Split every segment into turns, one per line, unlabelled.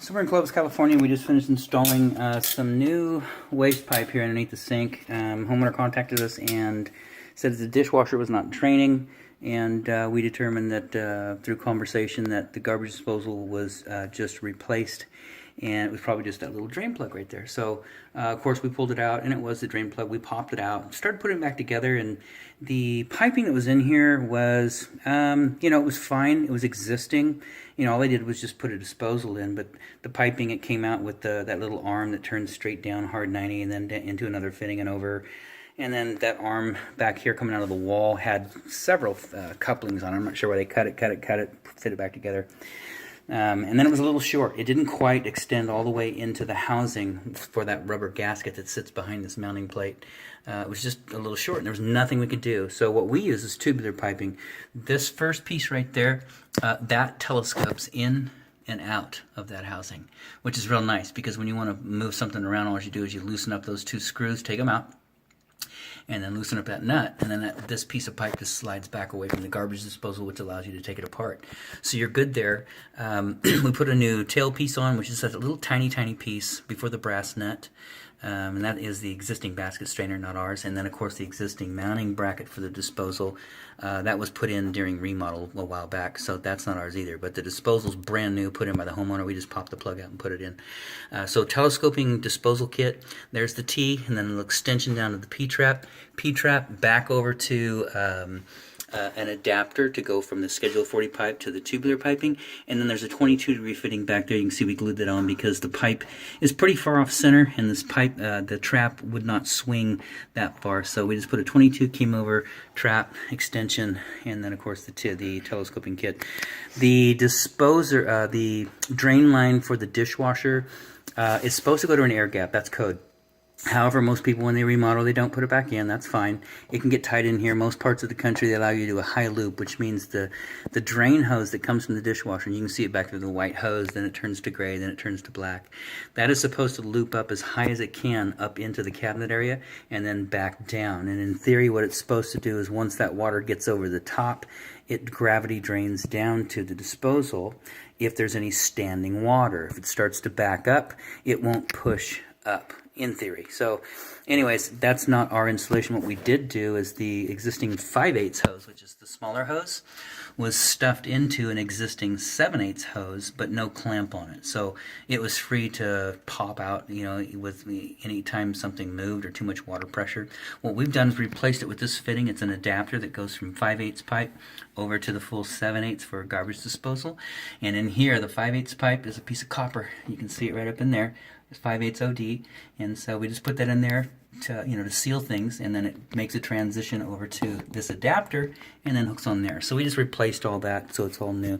So we're in Clovis, California. We just finished installing some new waste pipe here underneath the sink. Homeowner contacted us and said that the dishwasher was not draining, and we determined that through conversation that the garbage disposal was just replaced, and it was probably just that little drain plug right there. So of course we pulled it out, and it was the drain plug. We popped it out, started putting it back together, and the piping that was in here was, it was fine. It was existing. All they did was just put a disposal in, but the piping, it came out with that little arm that turns straight down, hard 90, and then into another fitting and over. And then that arm back here coming out of the wall had several couplings on it. I'm not sure why they cut it, fit it back together. And then it was a little short. It didn't quite extend all the way into the housing for that rubber gasket that sits behind this mounting plate. It was just a little short, and there was nothing we could do. So what we use is tubular piping. This first piece right there, that telescopes in and out of that housing, which is real nice, because when you want to move something around, all you do is you loosen up those two screws, take them out, and then loosen up that nut, and then this piece of pipe just slides back away from the garbage disposal, which allows you to take it apart. So you're good there. We put a new tail piece on, which is a little tiny piece before the brass nut, and that is the existing basket strainer, not ours. And then of course the existing mounting bracket for the disposal, that was put in during remodel a while back, so that's not ours either. But the disposal's brand new, put in by the homeowner. We just popped the plug out and put it in. So telescoping disposal kit, there's the T, and then an extension down to the P-trap. P-trap back over to an adapter to go from the Schedule 40 pipe to the tubular piping, and then there's a 22 degree fitting back there. You can see we glued that on because the pipe is pretty far off center, and this pipe, the trap would not swing that far, so we just put a 22 came over trap extension, and then of course the telescoping kit. The disposer, the drain line for the dishwasher is supposed to go to an air gap. That's code. However, most people, when they remodel, they don't put it back in. That's fine. It can get tight in here. Most parts of the country, they allow you to do a high loop, which means the drain hose that comes from the dishwasher, and you can see it back through the white hose, then it turns to gray, then it turns to black. That is supposed to loop up as high as it can up into the cabinet area and then back down. And in theory, what it's supposed to do is once that water gets over the top, it gravity drains down to the disposal if there's any standing water. If it starts to back up, it won't push up, in theory. So anyways, that's not our installation. What we did do is the existing 5/8 hose, which is the smaller hose, was stuffed into an existing 7/8 hose, but no clamp on it. So it was free to pop out, with any time something moved or too much water pressure. What we've done is replaced it with this fitting. It's an adapter that goes from 5/8 pipe over to the full 7/8 for garbage disposal. And in here, the 5/8 pipe is a piece of copper. You can see it right up in there. 5/8 OD, and so we just put that in there to seal things, and then it makes a transition over to this adapter and then hooks on there. So we just replaced all that, so it's all new.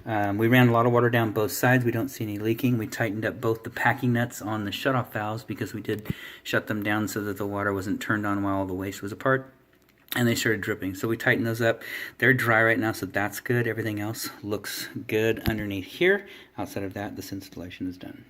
We ran a lot of water down both sides. We don't see any leaking. We tightened up both the packing nuts on the shutoff valves because we did shut them down so that the water wasn't turned on while all the waste was apart, and they started dripping. So we tightened those up. They're dry right now, so that's good. Everything else looks good underneath here. Outside of that, this installation is done.